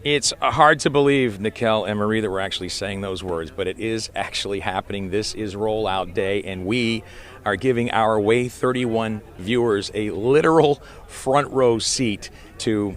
It's hard to believe, Nikel and Marie, that we're actually saying those words, but it is actually happening. This is rollout day, and we are giving our Way 31 viewers a literal front row seat to,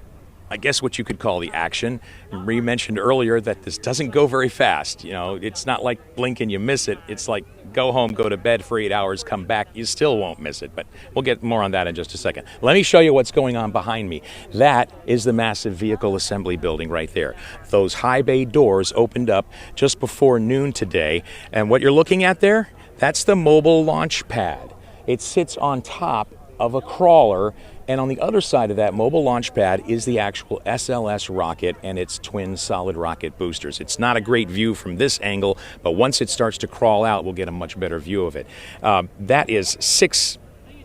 I guess, what you could call the action. Marie mentioned earlier that this doesn't go very fast. You know, it's not like blink and you miss it. It's like go home, go to bed for 8 hours, come back, you still won't miss it. But we'll get more on that in just a second. Let me show you what's going on behind me. That is the massive vehicle assembly building right there. Those high bay doors opened up just before noon today. And what you're looking at there, that's the mobile launch pad. It sits on top of a crawler, and on the other side of that mobile launch pad is the actual SLS rocket and its twin solid rocket boosters. It's not a great view from this angle, but once it starts to crawl out, we'll get a much better view of it. That is 6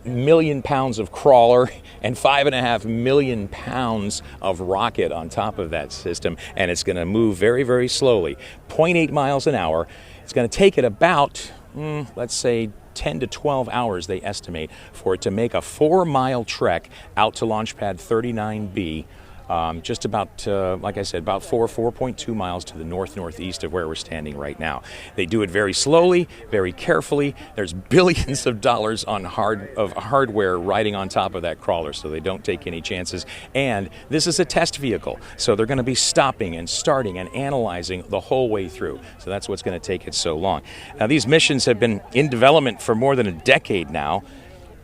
million pounds of crawler and 5.5 million pounds of rocket on top of that system, and it's going to move very, very slowly, 0.8 miles an hour. It's going to take it about, let's say, 10 to 12 hours, they estimate, for it to make a 4-mile trek out to Launch Pad 39B, just about, like I said, about 4.2 miles to the northeast of where we're standing right now. They do it very slowly, very carefully. There's billions of dollars on hardware riding on top of that crawler, so they don't take any chances. And this is a test vehicle, so they're going to be stopping and starting and analyzing the whole way through. So that's what's going to take it so long. Now, these missions have been in development for more than a decade now.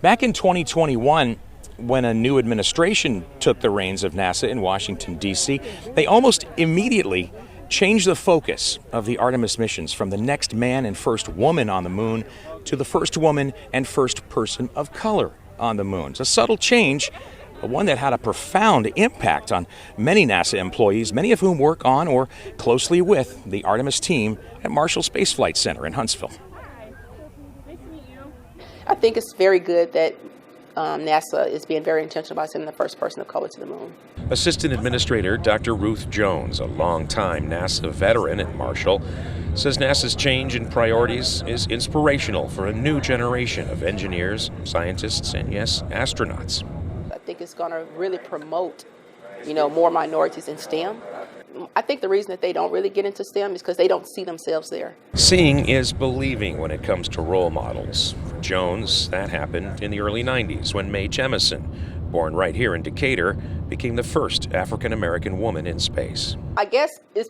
Back in 2021, when a new administration took the reins of NASA in Washington, D.C., they almost immediately changed the focus of the Artemis missions from the next man and first woman on the moon to the first woman and first person of color on the moon. It's a subtle change, but one that had a profound impact on many NASA employees, many of whom work on or closely with the Artemis team at Marshall Space Flight Center in Huntsville. I think it's very good that NASA is being very intentional about sending the first person of color to the moon. Assistant Administrator Dr. Ruth Jones, a longtime NASA veteran at Marshall, says NASA's change in priorities is inspirational for a new generation of engineers, scientists, and yes, astronauts. I think it's going to really promote, more minorities in STEM. I think the reason that they don't really get into STEM is because they don't see themselves there. Seeing is believing when it comes to role models. For Jones, that happened in the early 90s when Mae Jemison, born right here in Decatur, became the first African-American woman in space. I guess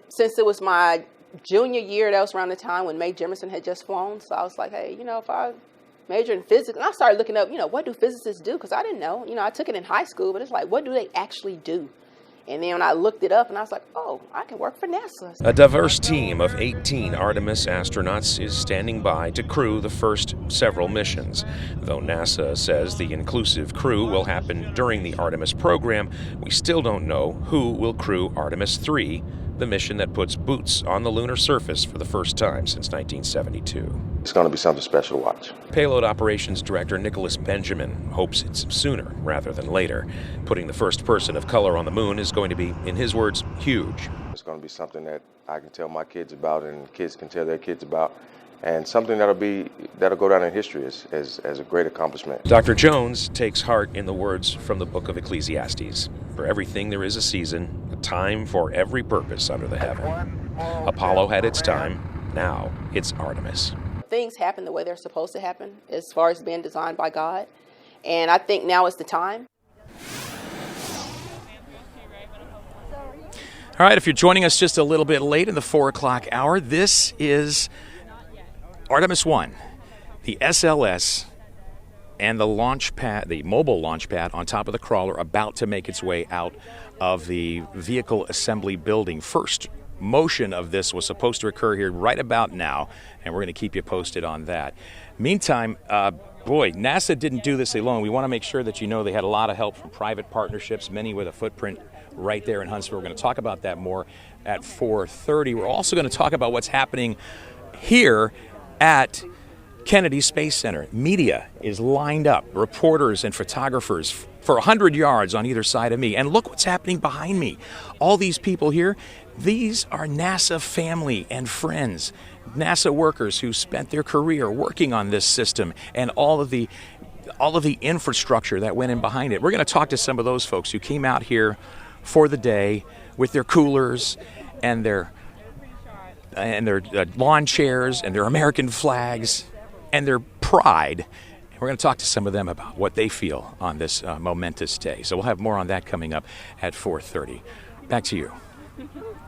since it was my junior year, that was around the time when Mae Jemison had just flown, so I was like, hey, if I major in physics, and I started looking up, what do physicists do? Because I didn't know. I took it in high school, but it's like, what do they actually do? And then when I looked it up, and I was like, oh, I can work for NASA. A diverse team of 18 Artemis astronauts is standing by to crew the first several missions. Though NASA says the inclusive crew will happen during the Artemis program, we still don't know who will crew Artemis III, the mission that puts boots on the lunar surface for the first time since 1972. It's going to be something special to watch. Payload Operations Director Nicholas Benjamin hopes it's sooner rather than later. Putting the first person of color on the moon is going to be, in his words, huge. It's going to be something that I can tell my kids about and kids can tell their kids about, and something that'll go down in history as a great accomplishment. Dr. Jones takes heart in the words from the book of Ecclesiastes. For everything there is a season, a time for every purpose under the heaven. Apollo had its time, now it's Artemis. Things happen the way they're supposed to happen as far as being designed by God, and I think now is the time. All right, if you're joining us just a little bit late in the 4 o'clock hour, this is Artemis I, the SLS, and the launch pad, the mobile launch pad on top of the crawler, about to make its way out of the vehicle assembly building. First motion of this was supposed to occur here right about now, and we're going to keep you posted on that. Meantime, NASA didn't do this alone. We want to make sure that they had a lot of help from private partnerships, many with a footprint right there in Huntsville. We're going to talk about that more at 4:30. We're also going to talk about what's happening here at Kennedy Space Center. Media is lined up, reporters and photographers for 100 yards on either side of me. And look what's happening behind me. All these people here, these are NASA family and friends, NASA workers who spent their career working on this system and all of the infrastructure that went in behind it. We're going to talk to some of those folks who came out here for the day, with their coolers and their lawn chairs and their American flags and their pride. And we're going to talk to some of them about what they feel on this momentous day. So we'll have more on that coming up at 4:30. Back to you.